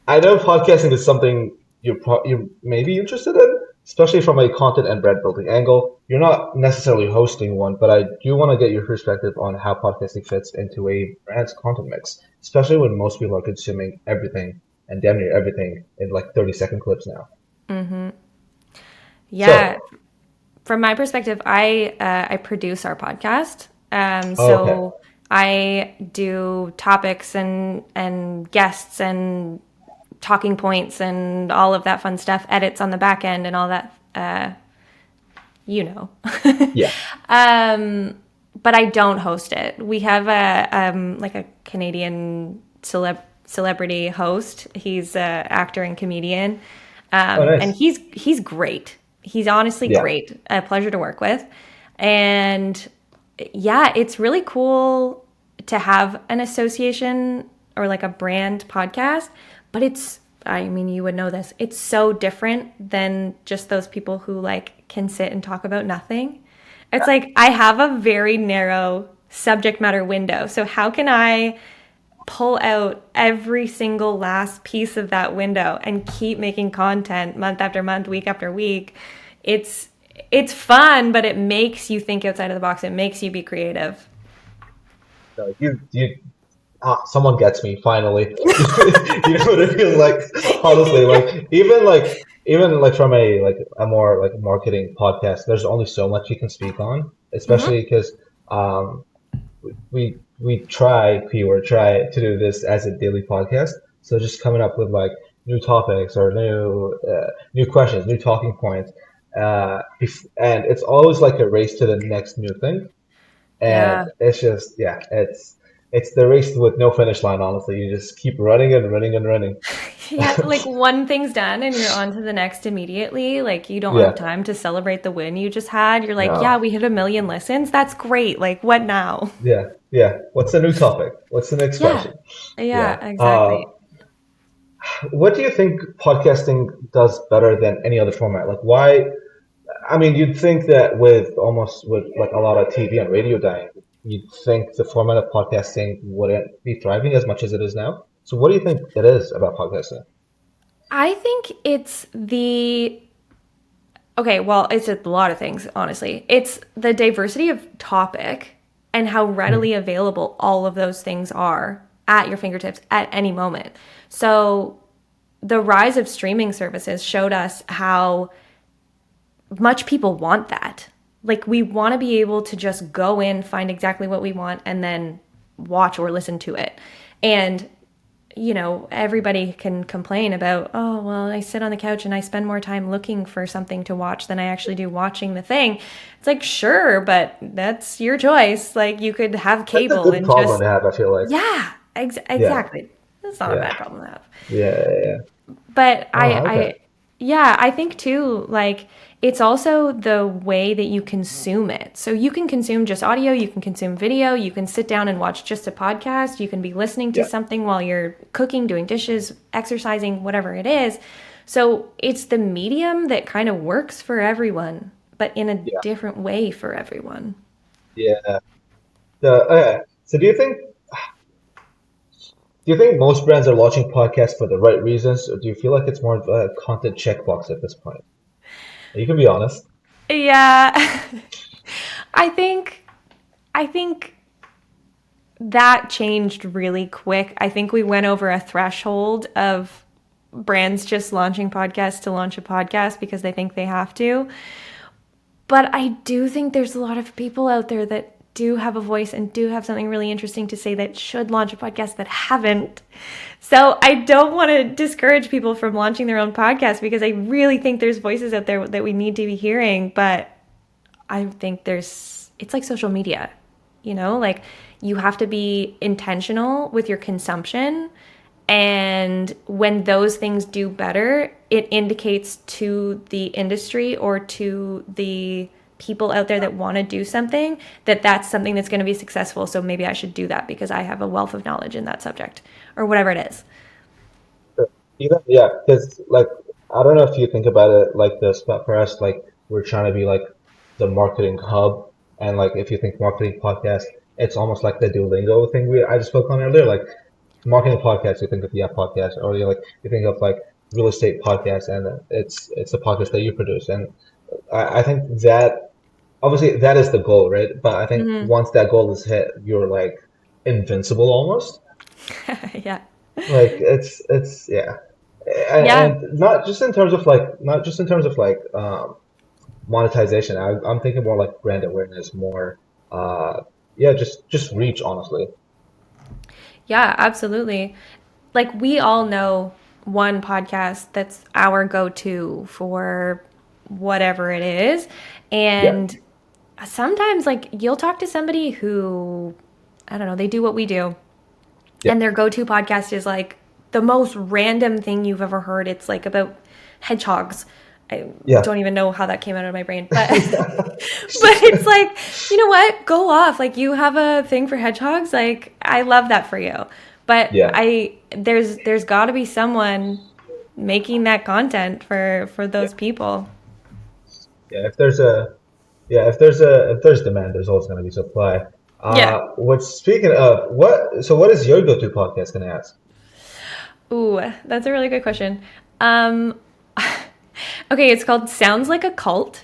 I know podcasting is something you may be interested in, especially from a content and brand building angle. You're not necessarily hosting one, but I do want to get your perspective on how podcasting fits into a brand's content mix, especially when most people are consuming everything and damn near everything in like 30-second clips now. Yeah, So, from my perspective, I produce our podcast. oh, okay. So I do topics and guests and talking points and all of that fun stuff, edits on the back end and all that. You know. Yeah. But I don't host it. We have a like a Canadian celebrity host. He's an actor and comedian, Oh, and nice. he's great. He's honestly Yeah. great. A pleasure to work with, and yeah, it's really cool to have an association or like a brand podcast, but it's I mean, you would know this. It's so different than just those people who like can sit and talk about nothing. It's like I have a very narrow subject matter window. So how can I pull out every single last piece of that window and keep making content month after month, week after week? It's it's fun, but it makes you think outside of the box. It makes you be creative. No, someone gets me finally. You know what it feels like, honestly. Even like from a more like marketing podcast, there's only so much you can speak on, especially because um, we try to do this as a daily podcast. So just coming up with like new topics or new questions, new talking points, and it's always like a race to the next new thing. And Yeah. it's just, yeah, it's the race with no finish line, honestly. You just keep running and running and running. Yeah, like one thing's done and you're on to the next immediately. Like you don't have Yeah, time to celebrate the win you just had. You're like, yeah, no, we hit 1 million listens. That's great. Like what now? yeah, yeah. What's the new topic? What's the next Yeah. question? Yeah, Yeah. exactly. What do you think podcasting does better than any other format? Like, why? I mean, you'd think that with like a lot of TV and radio dying, you'd think the format of podcasting wouldn't be thriving as much as it is now. So, what do you think it is about podcasting? I think it's the okay, well, it's a lot of things, honestly. It's the diversity of topic and how readily available all of those things are at your fingertips at any moment. So, the rise of streaming services showed us how much people want that. Like we want to be able to just go in, find exactly what we want, and then watch or listen to it. And everybody can complain about, oh, well, I sit on the couch and I spend more time looking for something to watch than I actually do watching the thing. It's like, sure, but that's your choice. Like, you could have That's a cable good and problem just, to have, I feel like. yeah, Yeah, exactly. That's not a yeah, bad problem to have. yeah. But Oh, okay. yeah, I think too, like, it's also the way that you consume it. So you can consume just audio, you can consume video, you can sit down and watch just a podcast, you can be listening to Yeah, something while you're cooking, doing dishes, exercising, whatever it is. So it's the medium that kind of works for everyone, but in a yeah, different way for everyone. yeah. Okay. So, do you think most brands are launching podcasts for the right reasons, or do you feel like it's more of a content checkbox at this point? You can be honest. Yeah. I think I think that changed really quick. I think we went over a threshold of brands just launching podcasts to launch a podcast because they think they have to. But I do think there's a lot of people out there that do have a voice and do have something really interesting to say that should launch a podcast that haven't. So I don't want to discourage people from launching their own podcast because I really think there's voices out there that we need to be hearing. But I think it's like social media, like you have to be intentional with your consumption. And when those things do better, it indicates to the industry or to the people out there that want to do something that that's something that's going to be successful. So maybe I should do that because I have a wealth of knowledge in that subject or whatever it is. Even yeah, because like I don't know if you think about it like this, but for us, like we're trying to be like the marketing hub, and like if you think marketing podcast, it's almost like the Duolingo thing I just spoke on earlier. Like marketing podcast, you think of Yeah Podcast, or you think of like real estate podcast, and it's a podcast that you produce. And I think that obviously that is the goal, right? But I think Hmm. once that goal is hit, you're like invincible almost. Yeah. Like it's yeah, Yeah. and not just in terms of like monetization. I'm thinking more like brand awareness, more yeah, just reach, honestly. Yeah, absolutely. Like we all know one podcast that's our go-to for whatever it is. Yeah, And sometimes like you'll talk to somebody who I don't know, they do what we do yeah, and their go-to podcast is like the most random thing you've ever heard. It's like about hedgehogs. I yeah. don't even know how that came out of my brain, but but it's like, you know what? Go off. Like you have a thing for hedgehogs. Like I love that for you. But Yeah, I there's got to be someone making that content for yeah, those people. yeah. If there's demand, there's always going to be supply. Yeah. What speaking of what is your go-to podcast? Can I ask? Ooh, that's a really good question. Um okay, it's called Sounds Like a Cult.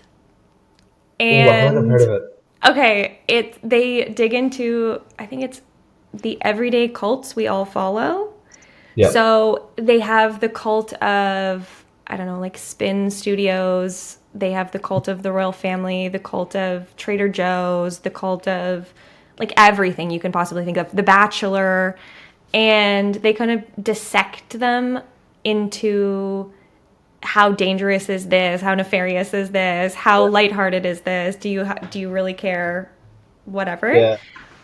Oh, I feel like I've And heard of it. okay, it they dig into I think it's the everyday cults we all follow. Yeah, So they have the cult of I don't know, like Spin Studios. They have the cult of the royal family, the cult of Trader Joe's, the cult of like everything you can possibly think of, The Bachelor, and they kind of dissect them into how dangerous is this? How nefarious is this? How yeah, lighthearted is this? Do you really care? Whatever. yeah.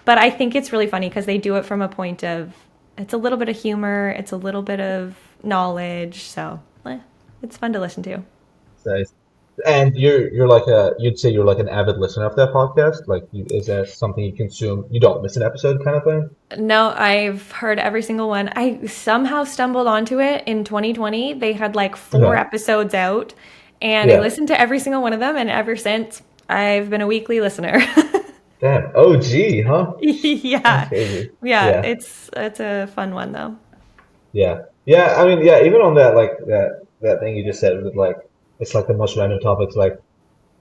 But I think it's really funny because they do it from a point of it's a little bit of humor, it's a little bit of knowledge, so it's fun to listen to. Nice. And you're like a you'd say you're like an avid listener of that podcast. Like, is that something you consume? You don't miss an episode, kind of thing. No, I've heard every single one. I somehow stumbled onto it in 2020. They had like four Okay. episodes out, and I Yeah. listened to every single one of them, and ever since, I've been a weekly listener. Damn. OG, huh? That's Yeah. crazy. Yeah, Yeah. it's a fun one though. Yeah. Yeah. I mean, yeah. Even on that, like that thing you just said with like it's like the most random topics. Like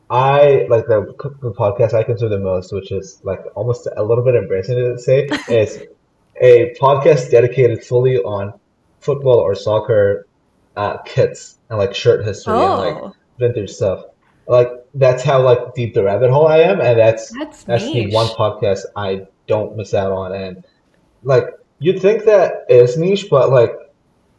I like the podcast I consume the most, which is like almost a little bit embarrassing to say, is a podcast dedicated fully on football or soccer kits and like shirt history and like Oh, vintage stuff. Like that's how like deep the rabbit hole I am, and that's that's the one niche. podcast I don't miss out on. And like you'd think that is niche, but like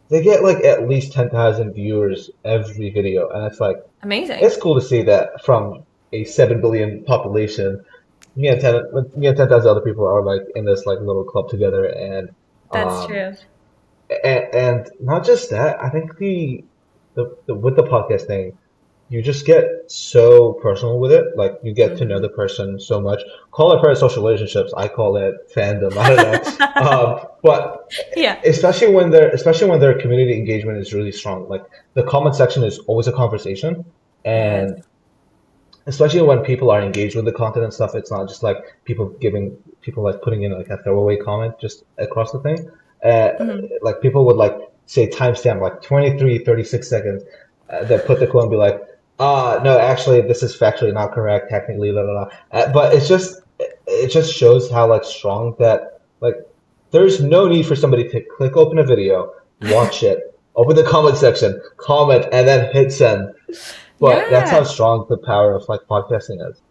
they get like at least 10,000 viewers every video, and it's like Amazing. it's cool to see that from a 7 billion population. Me and 10,000 other people are like in this like little club together, That's um, true. and not just that. I think the with the podcast thing, you just get so personal with it. Like you get to know Hmm. the person so much. Call it parasocial relationships. I call it fandom. I don't know. But Yeah. especially when their community engagement is really strong. Like the comment section is always a conversation, Yes. and especially when people are engaged with the content and stuff, it's not just like people like putting in like a throwaway comment just across the thing. Uh, Hmm. like people would like say timestamp like 23:36 that put the quote and be like, no, actually this is factually not correct, technically, blah, blah, blah. But it just shows how like strong that like there's no need for somebody to click open a video, watch it, open the comment section, comment, and then hit send. But that's how Yeah. strong the power of like podcasting is.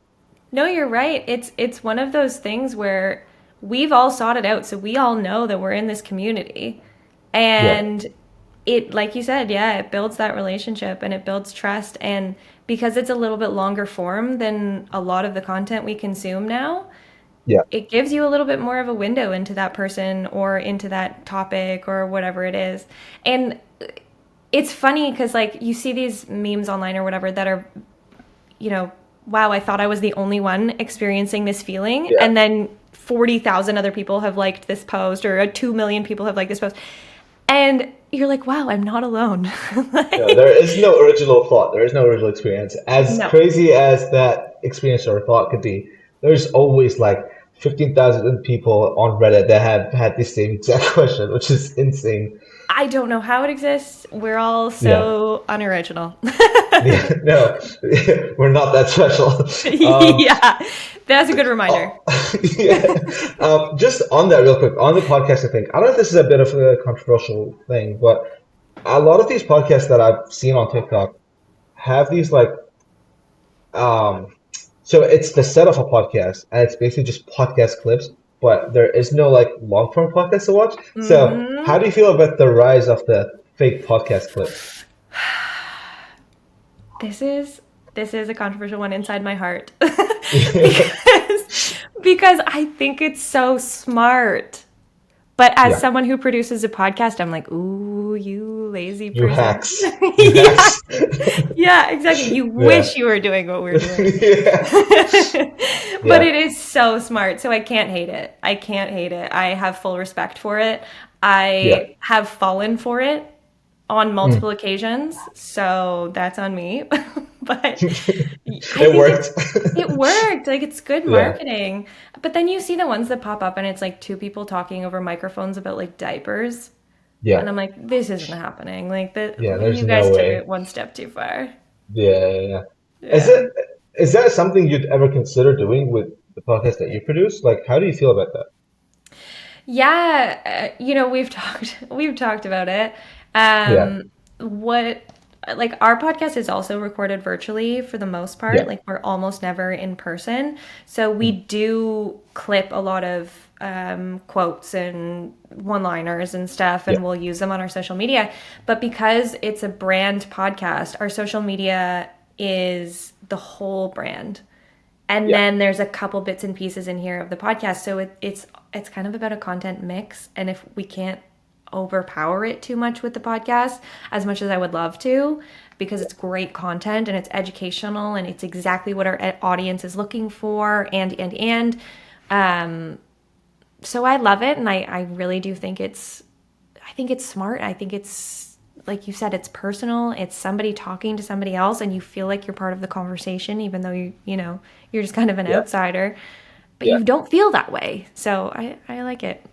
No, you're right. It's one of those things where we've all sought it out, so we all know that we're in this community. Yeah, And it, like you said, yeah, it builds that relationship and it builds trust. And because it's a little bit longer form than a lot of the content we consume now, yeah, it gives you a little bit more of a window into that person or into that topic or whatever it is. And it's funny because like you see these memes online or whatever that are, you know, wow, I thought I was the only one experiencing this feeling. yeah. And then 40,000 other people have liked this post or 2 million people have liked this post. And you're like, wow, I'm not alone. No, there is no original thought. There is no original experience. As No. crazy as that experience or thought could be, there's always like 15,000 people on Reddit that have had the same exact question, which is insane. I don't know how it exists. We're all Yeah. so unoriginal. Yeah, no, we're not that special. Um, Yeah, that's a good reminder. oh, yeah. Just on that, real quick, on the podcast, I don't know if this is a bit of a controversial thing, but a lot of these podcasts that I've seen on TikTok have these like, um, so it's the set of a podcast, and it's basically just podcast clips, but there is no like long form podcast to watch. So, how Hmm. do you feel about the rise of the fake podcast clips? This is this is a controversial one inside my heart because I think it's so smart. But as Yeah, someone who produces a podcast, I'm like, ooh, you lazy you person. hacks, you Yeah, hacks. yeah, exactly. You Yeah, wish you were doing what we're doing. yeah, But yeah, it is so smart, so I can't hate it. I can't hate it. I have full respect for it. yeah. I have fallen for it on multiple Mm. occasions, so that's on me. But I It think worked. it worked. Like it's good Yeah, marketing. But then you see the ones that pop up and it's like two people talking over microphones about like diapers. yeah, And I'm like, this isn't happening. Like that yeah. There's you no guys took way. it one step too far. Yeah, yeah, yeah. Is Yeah. it is that something you'd ever consider doing with the podcast that you produce? Like, how do you feel about that? Yeah, we've talked about it. Yeah, What like our podcast is also recorded virtually for the most part. yeah, Like we're almost never in person. So we mm, do clip a lot of quotes and one-liners and stuff, yeah, and we'll use them on our social media. But because it's a brand podcast, our social media is the whole brand. And yeah, then there's a couple bits and pieces in here of the podcast. So it's kind of about a content mix. And if we can't overpower it too much with the podcast, as much as I would love to, because it's great content and it's educational and it's exactly what our audience is looking for, and so I love it, and I really do think it's smart. I think it's like you said, it's personal. It's somebody talking to somebody else, and you feel like you're part of the conversation, even though you're just kind of an yeah, outsider, but yeah. you don't feel that way. So I like it.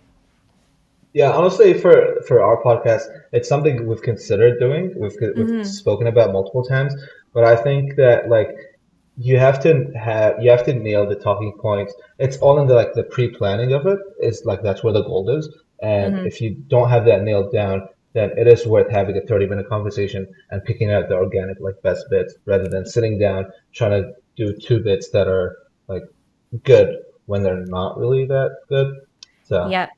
Yeah, honestly, for our podcast, it's something we've considered doing. We've Hmm. spoken about multiple times, but I think that like you have to nail the talking points. It's all in the like the pre-planning of it. It's like that's where the gold is. And Hmm. if you don't have that nailed down, then it is worth having a 30-minute conversation and picking out the organic like best bits rather than sitting down trying to do two bits that are like good when they're not really that good. So Yeah.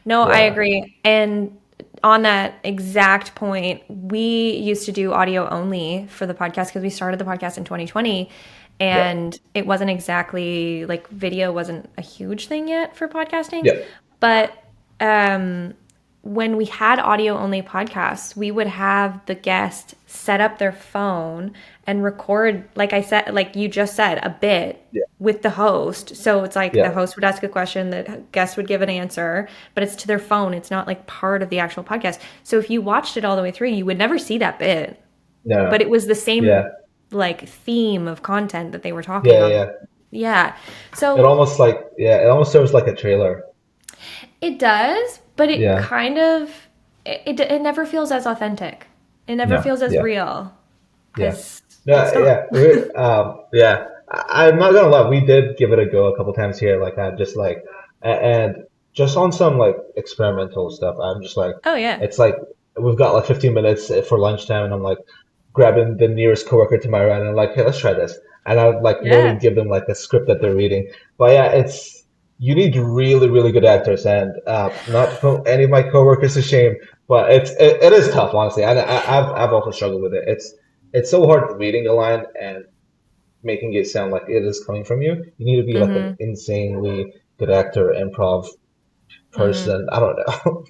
No, I yeah, agree. And on that exact point, we used to do audio only for the podcast because we started the podcast in 2020, yeah, and it wasn't exactly like video wasn't a huge thing yet for podcasting. yeah, But um, when we had audio only podcasts, we would have the guest set up their phone and record, like I said, like you just said, a bit yeah, with the host. So it's like the yeah. host would ask a question, the guest would give an answer, but it's to their phone. It's not like part of the actual podcast. So if you watched it all the way through, you would never see that bit, but No, it was the yeah, same like theme of content that they were talking yeah, on. yeah. Yeah. It So almost like yeah, it almost serves like a trailer. it does, but it Yeah. kind of it never feels as authentic. It never No. feels as Yeah. real Yeah. because No. it's not. Yeah. Yeah. I'm not gonna lie. We did give it a go a couple times here. Like I just like, and just on some like experimental stuff. I'm just like, Oh yeah. it's like we've got like 15 minutes for lunchtime, and I'm like grabbing the nearest coworker to my right, and I'm like, hey, let's try this. And I would like literally Yeah. give them like a script that they're reading. But yeah, it's you need really, really good actors, and not to put any of my coworkers to shame, but it is tough, honestly. I've also struggled with it. It's so hard reading a line and making it sound like it is coming from you. You need to be like an Mhm. insanely good actor, improv Mhm. person. I don't know.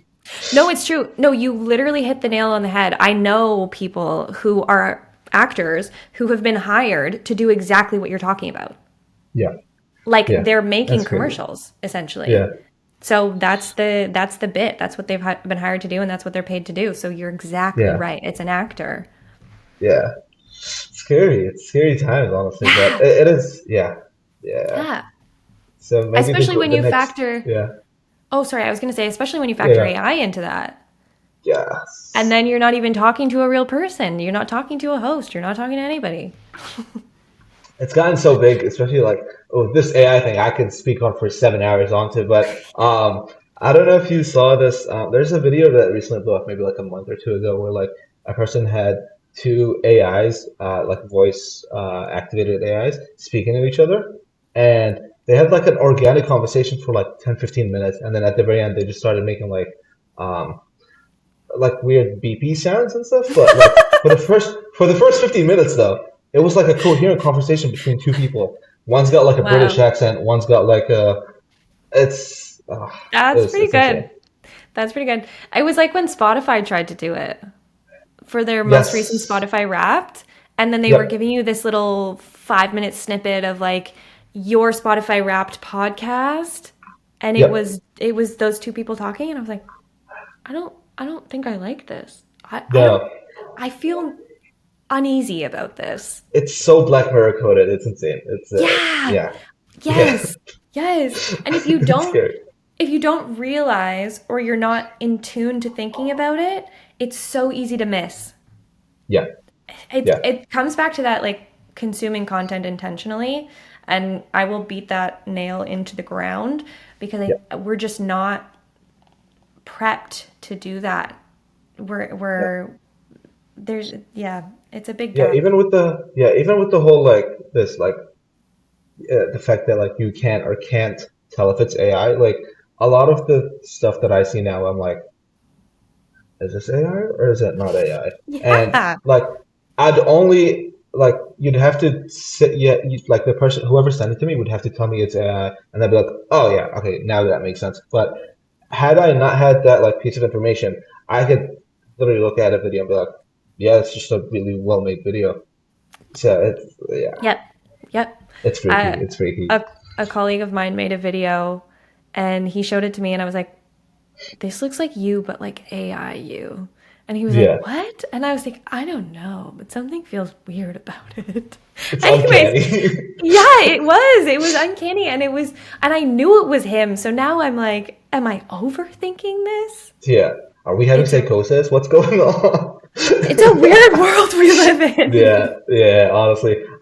No, it's true. No, you literally hit the nail on the head. I know people who are actors who have been hired to do exactly what you're talking about. Yeah, Like yeah, they're that's making crazy. commercials essentially. Yeah, So that's the bit. That's what they've been hired to do, and that's what they're paid to do. So you're exactly yeah, right. It's an actor. yeah. Scary. It's scary times, honestly, but Yeah. it is. Yeah, yeah. Yeah. So maybe Especially when the you next, factor, yeah, oh, sorry, I was going to say, especially when you yeah, factor yeah, AI into that. And yes. then you're not even talking to a real person. You're not talking to a host. You're not talking to anybody. It's gotten so big, especially like oh, this AI thing. I could speak on for 7 hours onto, but I don't know if you saw this. There's a video that recently blew up, maybe like a month or two ago, where like a person had two AIs, like voice activated AIs, speaking to each other, and they had like an organic conversation for like 10, 15 minutes, and then at the very end, they just started making um, like weird BP sounds and stuff. But like for the first 15 minutes though, it was like a coherent conversation between two people. One's got like a British Wow. accent, one's got like a it's That's pretty it's insane. good. That's pretty good. It was like when Spotify tried to do it for their most recent Yes. Spotify Wrapped, and then they were Yep. giving you this little 5 minute snippet of like your Spotify Wrapped podcast, and Yep. it was those two people talking, and I was like, I don't think I like this. I don't No. I feel uneasy about this. It's so Black Mirror coded. It's insane. It's Yeah. yeah. Yeah. Yes. Yes. And It's scary. if you don't realize or you're not in tune to thinking about it, it's so easy to miss. Yeah. Yeah. It comes back to that like consuming content intentionally, and I will beat that nail into the ground because Yeah. we're just not prepped to do that. Yeah. We're there's yeah, it's a big Yeah. gap. Even with the whole like this like the fact that like you can or can't tell if it's AI. Like a lot of the stuff that I see now, I'm like, is this AI or is it not AI? And Yeah. like, I'd only like you'd have to sit, yeah, like the person whoever sent it to me would have to tell me it's AI, and I'd be like, oh yeah, okay, now that makes sense. But had I not had that like piece of information, I could literally look at a video and be like, yeah, it's just a really well made video. So it's yeah, Yep. Yep. it's Uh, freaky. It's freaky. a a colleague of mine made a video and he showed it to me and I was like, this looks like you, but like AI you. And he was like, Yeah, what? And I was like, I don't know, but something feels weird about it. it's Anyways, uncanny. yeah, it was. It was uncanny and and I knew it was him. So now I'm like, am I overthinking this? Yeah. Are we having It's a psychosis? What's going on? it's a weird world we live in. Yeah, yeah, honestly.